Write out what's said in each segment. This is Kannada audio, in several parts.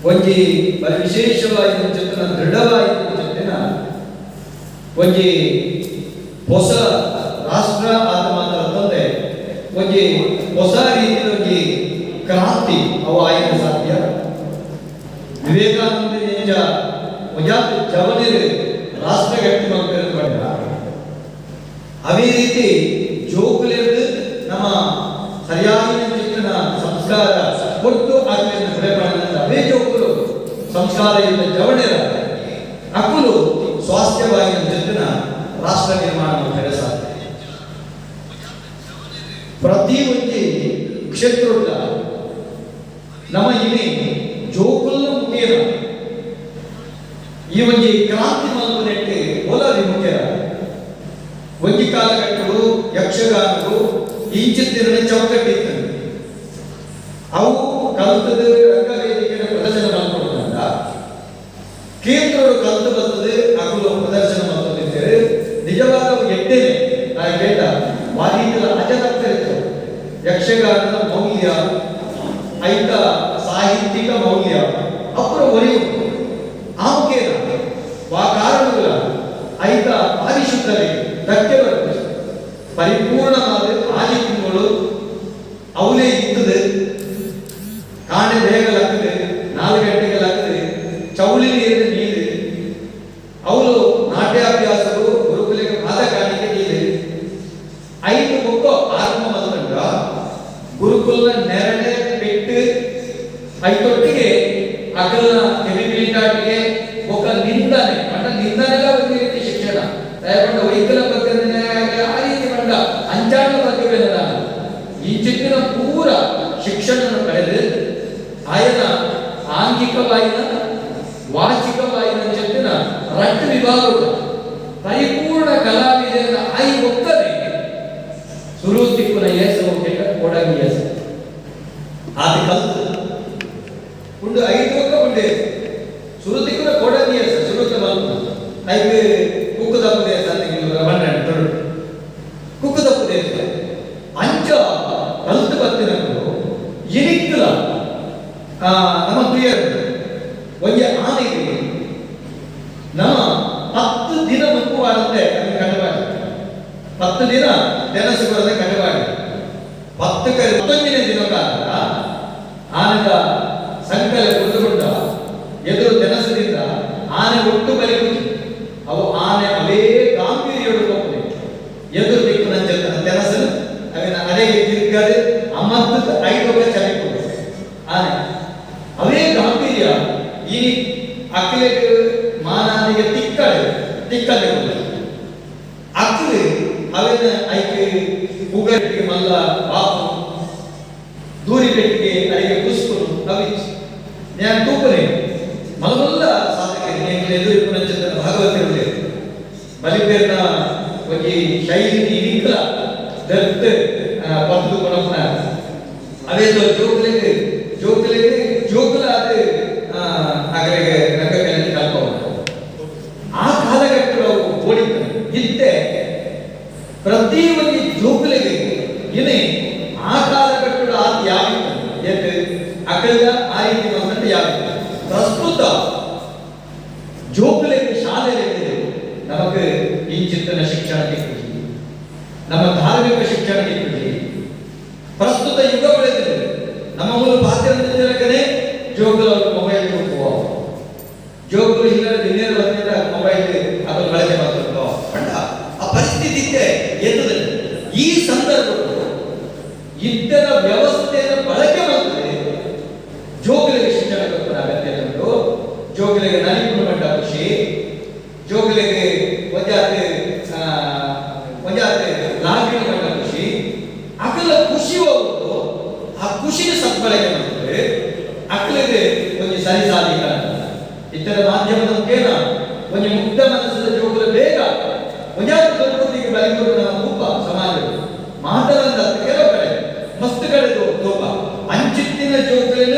ಒಂಜಿ ವಿಶೇಷವಾಗಿ ಜೊತೆನ ದೃಢವಾಗಿ ಜೊತೆನ ಒಂಜಿ ಹೊಸ ರಾಷ್ಟ್ರ ಆದ ಮಾತ್ರ ತಂದೆ ಒಂಜಿ ಹೊಸ ರೀತಿಯ ಒಂಜಿ ಕ್ರಾಂತಿ ಅವು ಆಯ್ಕೆ ಸಾಧ್ಯ. ವಿವೇಕಾನಂದ ಒಜಾತ್ ಜವನಿರು ರಾಷ್ಟ್ರ ಗಟ್ಟಿ ಮಕ್ಕಳು ಪಡೆದ ಅವೇ ರೀತಿ ಜೋಕುಲೆದು ನಮ್ಮ ಸರಿಯಾಗಿ ಚಿಕ್ಕನ ಸಂಸ್ಕಾರ ಕೊಟ್ಟು ಆಗಲಿನ ಬೆಳೆಬಾರದ ಅವೇ ಜೋಕುಲು ಸಂಸ್ಕಾರಯುತ ಜವಣಿರ ಅಕ್ಕುಲು ಸ್ವಾಸ್ಥ್ಯವಾಗಿ ಜೊತೆನ ರಾಷ್ಟ್ರ ನಿರ್ಮಾಣ ಮಾಡಲು ಸಾಧ್ಯ. ಪ್ರತಿ ಒಂಜಿ ಕ್ಷೇತ್ರ ನಮ್ಮ ಇನಿ ಜೋಕುಲ್ನ ಮುಖ್ಯನ ಈ ಒಂಜಿ ಕ್ರಾಂತಿ ಮಲ್ಪನೆಟ್ಟು ಓಲಾದಿ ಮುಖ್ಯ. ಒಂಜಿ ಕಾಲಘಟ್ಟಗಳು ಯಕ್ಷಗಾನಗಳು ಇಂಚಿತ್ತಿನ ಚೌಕಟ್ಟಿತ್ತು ಅವು ಕಲ್ತದ ರಂಗವೇದಿಕೆಯ ಪ್ರದರ್ಶನ ಮಾಡ್ಕೊಡ್ತಂದ ಕೇಂದ್ರಗಳು ಕಲ್ತು ಬರ್ತದೆ ಅವುಗಳು ಪ್ರದರ್ಶನ ಮಾಡ್ಕೊಂಡಿದ್ದೇವೆ. ನಿಜವಾದ ಎಟ್ಟೇನೆ ನಾನು ಕೇಟ ವಾದೀತದ ಅಜತಕ್ಕರಿತ್ತು ಯಕ್ಷಗಾನದ ಮೌಲ್ಯ ಐತ ಸಾಹಿತ್ಯಿಕ ಮೌಲ್ಯ ಅಪ್ಪರ ಒರೆಯುವುದು ಆಮುಖೇನ ವಾ ಕಾರಣಗಳ ಐತ ಪಾರಿಶುದ್ಧತೆ ಧಕ್ಕೆ ಬರ್ತದೆ. ಪರಿಪೂರ್ಣವಾದ ಆದಿತ್ಯಗಳು ಅವಲೇ ಇರ್ತದೆ. ಕಾಣೆ ಬೇಗಲಾಗ್ತದೆ, 4 ಗಂಟೆಗಳಾಗ್ತದೆ, ಚೌಳಿ ನೀರು ಅವಳು ನಾಟ್ಯಾಭ್ಯಾಸಗಳು ಗುರುಕುಲಿಗೆ ಪಾದ ಕಾಣಿಕೆ ನೀರು 5 ಮಕ್ಕಳು ಆರಂಭ ಬಂದಂಗ ಗುರುಕುಲ ನೆರಳೆ ಬಿಟ್ಟು 5 ಅಗಲ ಕೆಮಿಮಿಲಿಟಾಟಿಗೆ ಒಕ್ಕ ನಿಂದನೆ ಮಂಡ ನಿಂದನೆಲ್ಲ ಒಂದು ರೀತಿ ಶಿಕ್ಷಣ ದಯಪಂಡ ವೈಕಲ ಬಗ್ಗೆ ಆ ರೀತಿ ಮಂಡ ಅಂಚಾಣ ಬಗ್ಗೆ ನಾನು ಈ ಚಿತ್ತಿನ ಪೂರ ಶಿಕ್ಷಣ ಪಡೆದು ಆಯನ ಆಂಗಿಕವಾಯಿನ ವಾಚಿಕವಾಯಿನ ಚಿತ್ತಿನ ರಟ್ಟು ವಿಭಾಗಗಳು ಪರಿಪೂರ್ಣ ಕಲಾವಿದೆಯ ಆಯಿ ಒಕ್ಕನೆ ಸುರುತಿಕ್ಕುನ ಏಸು ಕೊಡಗಿ ಏಸು ಆದಿ ಕಲ್ತು ಉಂಡು 5 ಒಕ್ಕ ಉಂಡೆ ಸುರುತಿಕ್ಕುನ ಕೊಡಗಿ ಏಸು ಸುರುತ ಮಲ್ಪು ಐದು ಕುಕ್ಕುದಪ್ಪು ದೇಶ ಅಂತ ಕುಕ್ಕುದಪ್ಪು ದೇಶ ಅಂಚ ಕಲ್ತು ಬರ್ತಿನಗಳು ಇನಿಕ್ಕಲ ನಮ್ಮ ಪ್ರಿಯರು ಒಂಜೆ ಆನೆಗೆ ನಮ್ಮ 10 ದಿನ ಮುಕ್ಕುವಾರಂತೆ ಅದನ್ನು ಕಂಡುಬಾಡಿ 10 ದಿನ ನೆನಸು ಬರದೆ ಕಂಡುಬಾಡಿ 11ನೇ ದಿನ ಕಾಲ ಆನೆದ ಸಂಕಲ ಕುಡಿದುಕೊಂಡ ಎದುರು ನೆನಸದಿಂದ ಆನೆ ಒಟ್ಟು ಬಲಿಗುಡಿ ಅವು ಆನೆ ಅವೇ ಗಾಂಭೀರ್ಯೋಡು ಹೋಗ್ತದೆ ಎದುರು ದಿಕ್ಕು ನಂಜನ ನೆನಸು ಅವನ ಅರೆಗೆ ತಿರುಗದೆ ಅಮ್ಮತ್ತು 5 ಚಲಿಕೊಂಡು ಆನೆ ಅವೇ ಗಾಂಭೀರ್ಯ ಈ ಅಕ್ಕಲಿಗೆ ಮಾನಾನಿಗೆ ತಿಕ್ಕಲೆ ಅಕ್ಕಲಿ ಅವನ ಐಕೆ ಉಗಟ್ಟಿಗೆ ಮಲ್ಲ ಬಾಪು ದೂರಿ ಪೆಟ್ಟಿಗೆ ಅಡಿಗೆ ಕುಸ್ಕರು ಕವಿಚ್ ನಾನು ತೂಪನೆ ಮಲಮಲ್ಲ ಸಾಧಕರಿಗೆ ಎದುರು ನಂಜನ ಭಾಗವತರುಡೆ ಬಲಿಪೇರ್ನ ಒಂದು ಶೈಲಿ ನಿಖಲ ದರ್ತ ಪತ್ತು ಕೊಡಪ್ಪ ಅವೇ ಜೋಕುಲ ಅದು ಆಗಲಿಗೆ ರಂಗಕಲೆಗೆ ಕಲ್ಪವನ್ನು ಆ ಕಾಲಘಟ್ಟಗಳು ಓಡಿತು ಇತ್ತೆ ಪ್ರತಿ ಒಂದು ಜೋಕುಲಿಗೆ ಇನೇ ಆ ಕಾಲಘಟ್ಟಗಳು ಆದ ಯಾವಿತ್ತು ಎದ್ದು ಅಕಲ್ಗ ಆ ರೀತಿ ಬಂದಂತೆ ಯಾವಿತ್ತು ಪ್ರಸ್ತುತ ಜೋಕುಲಿಗೆ ಶಾಲೆಯಲ್ಲಿ ನಮಗೆ ಈ ಚಿಂತನ ಶಿಕ್ಷಣ ಸಿಕ್ಕುದು ನಮ್ಮ ಧಾರ್ಮಿಕ ಶಿಕ್ಷಣ ಸಿಕ್ಕುದು ಪ್ರಸ್ತುತ ಯುಗ ಬೆಳೆದಿದೆ ನಮ್ಮ ಮೂಲ ಪಾತ್ರೆ ಜೋಕುಲ ಮೊಬೈಲ್ ಹೋಗುವ ಜೋಕುಲು ಇಲ್ಲ ದಿನೇರು ಬಂದಿದ್ದ ಮೊಬೈಲ್ ಅದರ ಬಳಕೆ ಮಾಡ್ತಿರ್ತಾವ ಬಟ್ ಆ ಪರಿಸ್ಥಿತಿ ಇದೆ ಎನ್ನುವುದಿಲ್ಲ. ಈ ಸಂದರ್ಭಗಳು ಇದ್ದರ ವ್ಯವಸ್ಥೆಯ ಬಳಕೆ ಮಾಡ್ತದೆ ಜೋಕುಲಿಗೆ ಶಿಕ್ಷಣ ಅಗತ್ಯ ಉಂಟು. ಜೋಕುಲಿಗೆ ನಲಿಪುಣ ಮಂಡ ಖುಷಿ ಜೋಕುಲಿಗೆ ಒಂಜಾತೆ ಲಾಗಿನ ಮಂಡ ಖುಷಿ ಅಕಲ ಖುಷಿ ಹೋಗುದು ಆ ಖುಷಿನ ಸದ್ಬಳಕೆ ಮಾಡ್ತದೆ ಅಕ್ಕಲಿಗೆ ಒಂದು ಸರಿ ಸಾಧಿಕ ಇತರ ಮಾಧ್ಯಮದ ಮುಖೇನ ಒಂದು ಮುಗ್ಧ ಮನಸ್ಸಿನ ಜೋಕುಲ ಬೇಗ ಒಂಜಾತ ಸಂಸ್ಕೃತಿಗೆ ಬಲಿಕೊಟ್ಟು ನಮ್ಮ ರೂಪ ಸಮಾಜ ಮಾತನಾಡ ಕೆಲವು ಕಡೆ ಮಸ್ತ್ ಕಡೆ ತೋಪ ಅಂಚಿತ್ತಿನ ಜೋಕುಲಿನ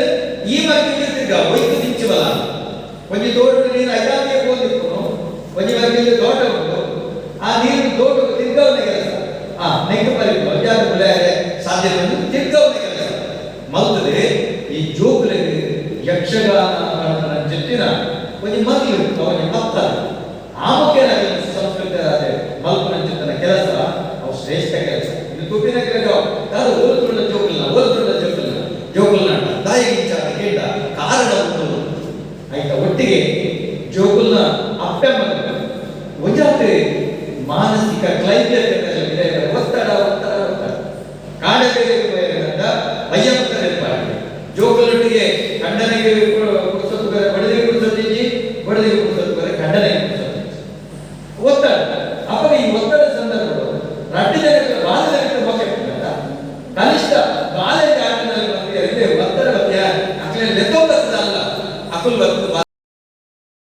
ಈ ಮಕ್ಕಳಿಗೆ ವೈದ್ಯ ದಿಚ್ಚವಲ್ಲ ಒಂದು ತೋಟ ನೀರು ಐದಾದಿಗೆ ಹೋಗಿತ್ತು ಒಂದು ಮಕ್ಕಳಿಗೆ ತೋಟ ಉಂಟು ಆ ನೀರು ತೋಟ ತಿರ್ಗವನ ಕೆಲಸ ನೆಕ್ಕ ಪರಿತು ಒಂಜಾತ ಸಾಧ್ಯತೆ ತಿರ್ಗವನ ಕೆಲಸ ಮಲ್ತದೆ ಈ ಜೋಕುಲಿಗೆ ಯಕ್ಷಗಾನ ಜೊತ್ತಿನ ಒಂದು ಮಗ್ಲು ಅವನಿಗೆ ಮಕ್ಕಳು ಆಮುಖ್ಯ ಸಂಸ್ಕೃತ ಮಲ್ಪನ ಜೊತ್ತನ ಕೆಲಸ ಅವು ಶ್ರೇಷ್ಠ ಕೆಲಸ. ಇದು ತುಪ್ಪಿನ ಕೆಲಸ ಕಾದು ಓಲ್ತುಳ್ಳ ಜೋಕುಲ್ನ ತಾಯಿ ವಿಚಾರ ಕೇಟ ಕಾರಣ ಉಂಟು ಆಯ್ತಾ. ಒಟ್ಟಿಗೆ ಜೋಕುಲ್ನ ಅಪ್ಪೆ ಮಗ ಒಂಜಾತ್ ಮಾನಸಿಕ ಕ್ಲೈಮ್ಯ ಒತ್ತಡ ಕಾಡಬೇರೆ ವೈಯಕ್ತ ಏರ್ಪಾಡಿದೆ. ಜೋಕುಲೊಟ್ಟಿಗೆ ಖಂಡನೆಗೆ ಕೊಡಿಸೋದು ಬೇರೆ, ಬಡದಿಗೆ ಕೊಡಿಸೋದಿಜ್ಜಿ, ಬಡದಿಗೆ ಕೊಡಿಸೋದು ಬೇರೆ, ಖಂಡನೆಗೆ ಕೊಡಿಸೋದು ಒತ್ತಡ